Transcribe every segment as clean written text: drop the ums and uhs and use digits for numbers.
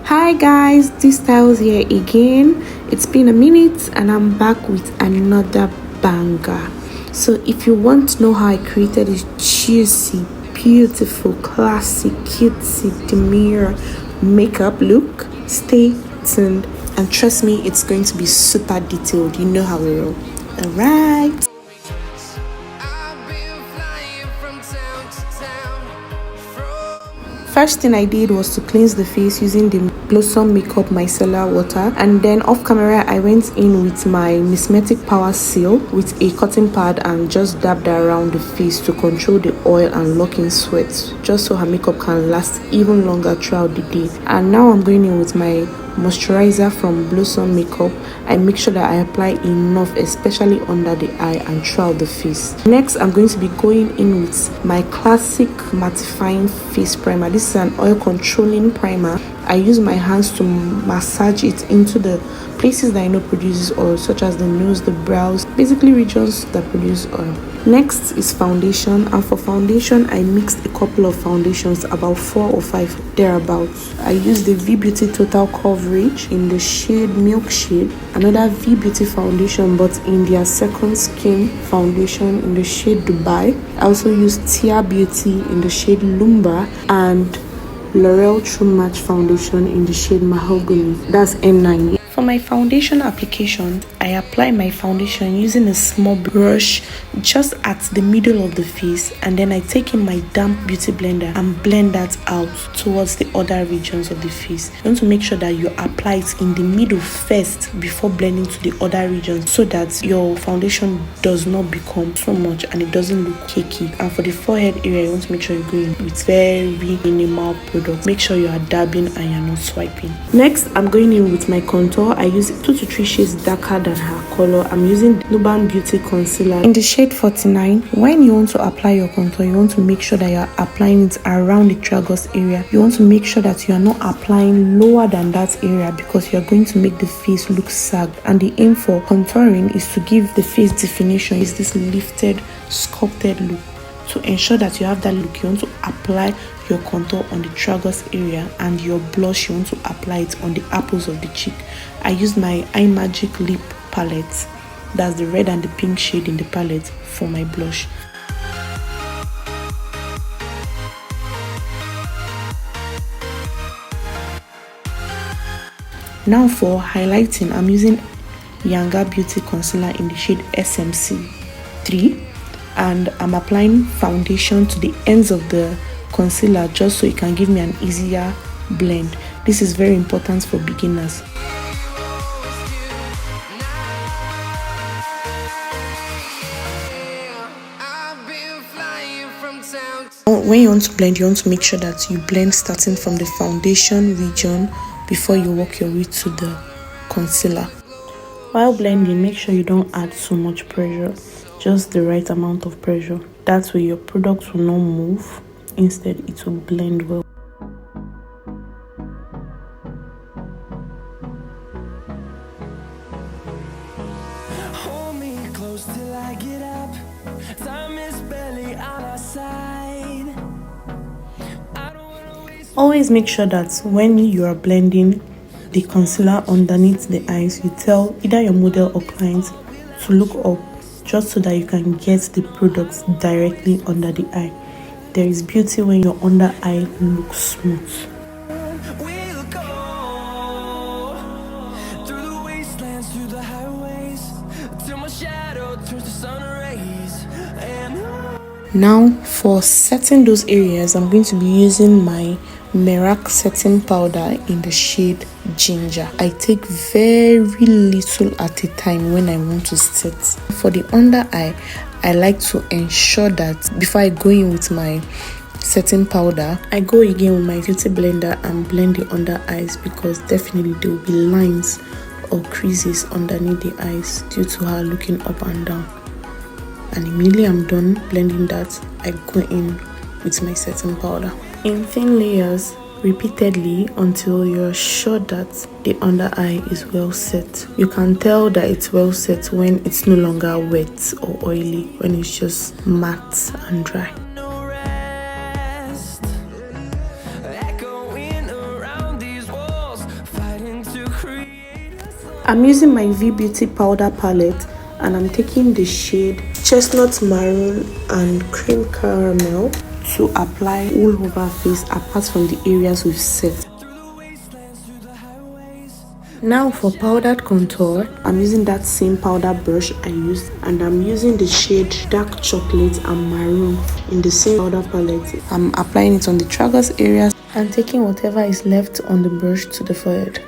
Hi guys, this Styles here again. It's been a minute and I'm back with another banger. So if you want to know how I created this juicy, beautiful, classic, cutesy, demure makeup look, stay tuned and trust me, it's going to be super detailed. You know how we roll. Alright. First thing I did was to cleanse the face using the Blossom Makeup Micellar water, and then off camera I went in with my Mismetic Power Seal with a cotton pad and just dabbed around the face to control the oil and lock in sweat, just so her makeup can last even longer throughout the day. And now I'm going in with my moisturizer from Blossom Makeup. I make sure that I apply enough, especially under the eye and throughout the face. Next, I'm going to be going in with my classic mattifying face primer. This is an oil controlling primer. I use my hands to massage it into the places that I know produces oil, such as the nose, the brows, basically regions that produce oil. Next is foundation, and for foundation I mixed a couple of foundations, about 4 or 5 thereabouts. I used the V Beauty Total Coverage in the shade Milk Shade, another V Beauty foundation but in their second skin foundation in the shade Dubai. I also used Tia Beauty in the shade Lumba and L'Oreal True Match foundation in the shade Mahogany, that's N9. For my foundation application, I apply my foundation using a small brush just at the middle of the face, and then I take in my damp beauty blender and blend that out towards the other regions of the face. You want to make sure that you apply it in the middle first before blending to the other regions, so that your foundation does not become too much and it doesn't look cakey. And for the forehead area, you want to make sure you're going with very minimal product. Make sure you are dabbing and you're not swiping. Next, I'm going in with my contour. I use 2 to 3 shades darker than her color. I'm using Nuban Beauty Concealer in the shade 49. When you want to apply your contour, you want to make sure that you're applying it around the tragus area. You want to make sure that you're not applying lower than that area, because you're going to make the face look sagged. And the aim for contouring is to give the face definition. Is this lifted, sculpted look. To ensure that you have that look, you want to apply your contour on the tragus area, and your blush, you want to apply it on the apples of the cheek. I used my iMagic lip palette, that's the red and the pink shade in the palette, for my blush. Now for highlighting, I'm using Yanga Beauty Concealer in the shade SMC 3, and I'm applying foundation to the ends of the concealer just so it can give me an easier blend. This is very important for beginners. When you want to blend, you want to make sure that you blend starting from the foundation region before you work your way to the concealer. While blending, make sure you don't add so much pressure, just the right amount of pressure. That way your product will not move, instead it will blend well. Hold me close till I get up. Time is barely on our side. Always make sure that when you are blending the concealer underneath the eyes, you tell either your model or client to look up, just so that you can get the products directly under the eye. There is beauty when your under eye looks smooth. We'll go through the wastelands, through the highways, till my shadow turns to sun rays. Now for setting those areas, I'm going to be using my Merac setting powder in the shade Ginger. I take very little at a time when I want to set. For the under eye, I like to ensure that before I go in with my setting powder, I go again with my beauty blender and blend the under eyes, because definitely there will be lines or creases underneath the eyes due to her looking up and down. And immediately I'm done blending that, I go in with my setting powder in thin layers repeatedly until you're sure that the under eye is well set. You can tell that it's well set when it's no longer wet or oily, when it's just matte and dry. I'm using my V Beauty powder palette and I'm taking the shade Chestnut Maroon and Cream Caramel to apply all over our face apart from the areas we've set. Now for powdered contour, I'm using that same powder brush I used and I'm using the shade Dark Chocolate and Maroon in the same powder palette. I'm applying it on the tragus areas and taking whatever is left on the brush to the forehead.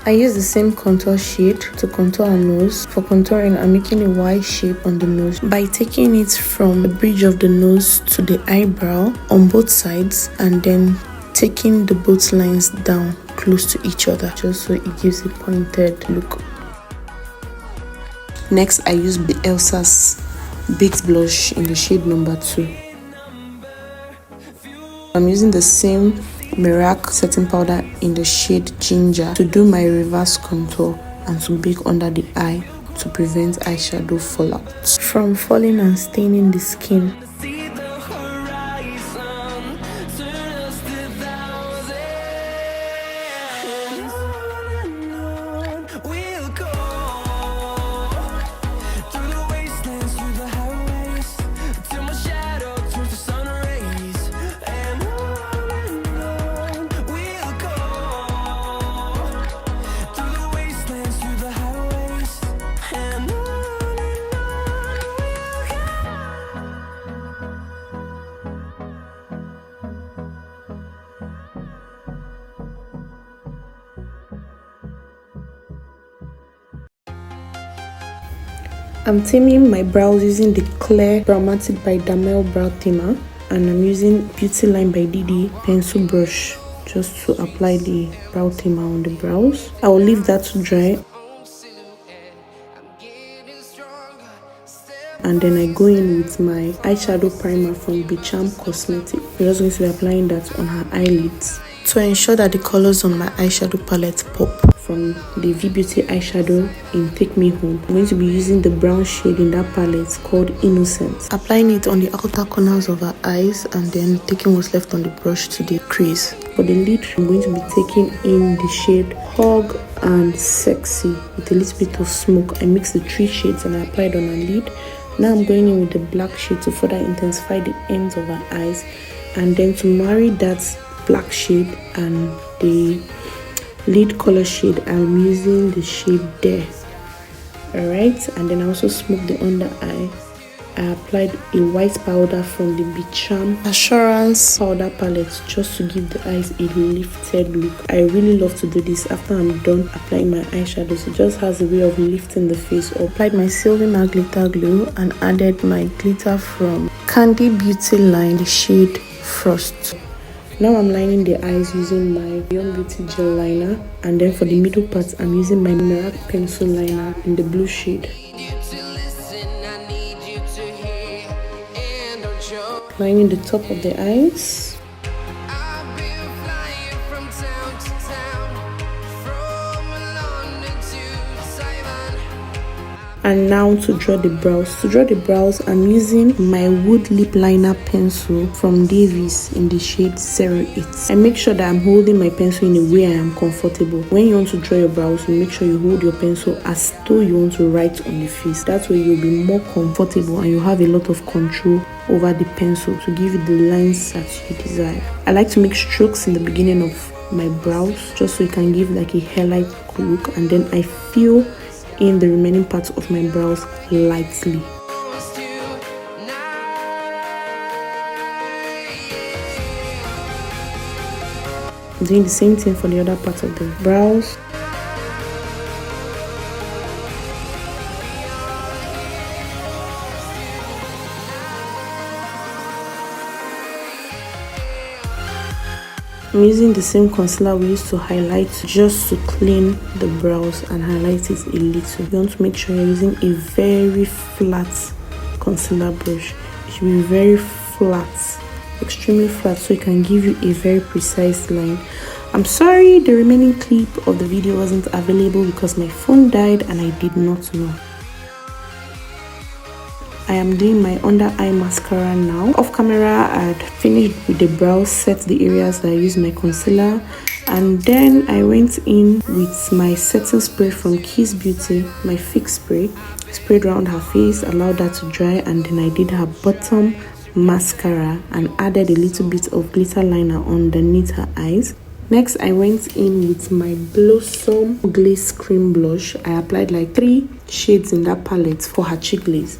I use the same contour shade to contour our nose. For contouring, I'm making a Y shape on the nose by taking it from the bridge of the nose to the eyebrow on both sides and then taking the both lines down close to each other just so it gives a pointed look. Next, I use the Elsa's Baked Blush in the shade number 2. I'm using the same Mirac setting powder in the shade Ginger to do my reverse contour and to bake under the eye to prevent eyeshadow fallout from falling and staining the skin. I'm theming my brows using the Clear Bromatic by Damel Brow Tamer, and I'm using Beauty Line by Didi pencil brush just to apply the brow tamer on the brows. I will leave that to dry and then I go in with my eyeshadow primer from Bicham Cosmetics. I'm just going to be applying that on her eyelids to ensure that the colors on my eyeshadow palette pop. From the V Beauty eyeshadow in Take Me Home, I'm going to be using the brown shade in that palette called Innocent, applying it on the outer corners of her eyes and then taking what's left on the brush to the crease. For the lid, I'm going to be taking in the shade Hug and Sexy with a little bit of smoke. I mix the 3 shades and I apply it on her lid. Now I'm going in with the black shade to further intensify the ends of her eyes, and then to marry that black shade and the lid color shade, I'm using the shade There. Alright, and then I also smoked the under eye. I applied a white powder from the Bicham Assurance powder palette just to give the eyes a lifted look. I really love to do this after I'm done applying my eyeshadows. It just has a way of lifting the face up. Applied my Sylvie Matte glitter glue and added my glitter from Candy Beauty line, the shade Frost. Now I'm lining the eyes using my Beyond Beauty gel liner, and then for the middle part I'm using my Mirac pencil liner in the blue shade. Lining the top of the eyes. And now to draw the brows. To draw the brows, I'm using my Wood Lip Liner pencil from Davies in the shade 08. I make sure that I'm holding my pencil in a way I am comfortable. When you want to draw your brows, you make sure you hold your pencil as though you want to write on the face. That way you'll be more comfortable and you have a lot of control over the pencil to give you the lines that you desire. I like to make strokes in the beginning of my brows just so it can give like a hair-like look, and then I fill in the remaining parts of my brows lightly. Doing the same thing for the other part of the brows. I'm using the same concealer we used to highlight just to clean the brows and highlight it a little. You want to make sure you're using a very flat concealer brush. It should be very flat, extremely flat, so it can give you a very precise line. I'm sorry the remaining clip of the video wasn't available because my phone died and I did not know. I am doing my under eye mascara now. Off camera, I had finished with the brows, set the areas that I used my concealer, And then I went in with my setting spray from Kiss Beauty, my fix spray. Sprayed around her face, allowed her to dry, and then I did her bottom mascara and added a little bit of glitter liner underneath her eyes. Next, I went in with my Blossom Glaze Cream Blush. I applied like 3 shades in that palette for her cheek glaze.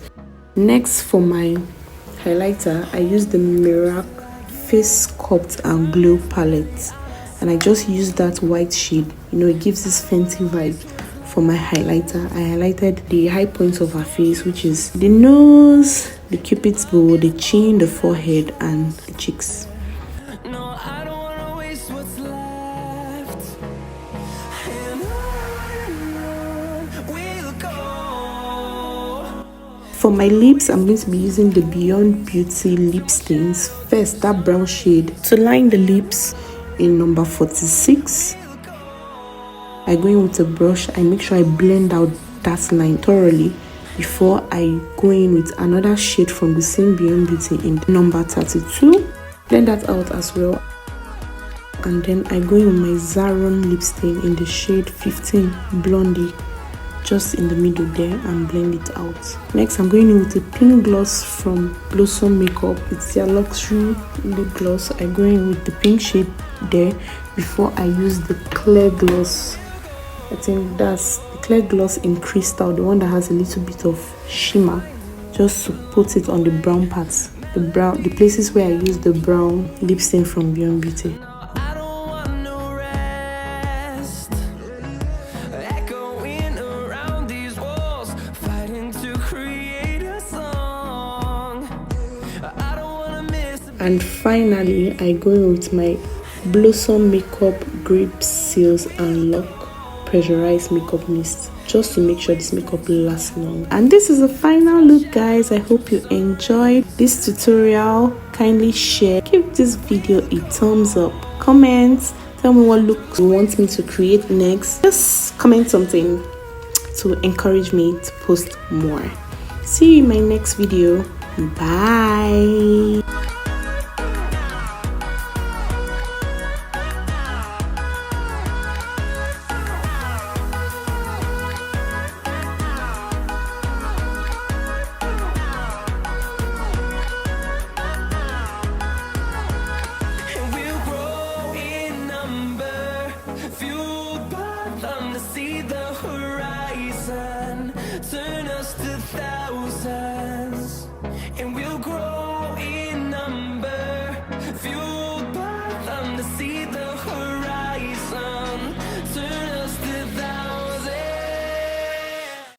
Next, for my highlighter, I used the Mirac Face Sculpt and Glow palette. And I just used that white shade. You know, it gives this Fenty vibe for my highlighter. I highlighted the high points of her face, which is the nose, the cupid's bow, the chin, the forehead, and the cheeks. For my lips, I'm going to be using the Beyond Beauty lip stains. First, that brown shade to line the lips in number 46. I go in with a brush. I make sure I blend out that line thoroughly before I go in with another shade from the same Beyond Beauty in number 32. Blend that out as well. And then I go in with my Zaron lip stain in the shade 15 Blondie, just in the middle there, and blend it out. Next, I'm going in with a pink gloss from Blossom Makeup. It's their luxury lip gloss. I go in with the pink shade there before I use the clear gloss. I think that's the clear gloss in Crystal, the one that has a little bit of shimmer, just to put it on the brown parts, the places where I use the brown lip stain from Beyond Beauty. And finally, I go in with my Blossom Makeup Grape Seals and Lock Pressurized Makeup Mist, just to make sure this makeup lasts long. And this is the final look, guys. I hope you enjoyed this tutorial. Kindly share, give this video a thumbs up, comment, tell me what look you want me to create next. Just comment something to encourage me to post more. See you in my next video. Bye. See the horizon turn us to thousands, and we'll grow.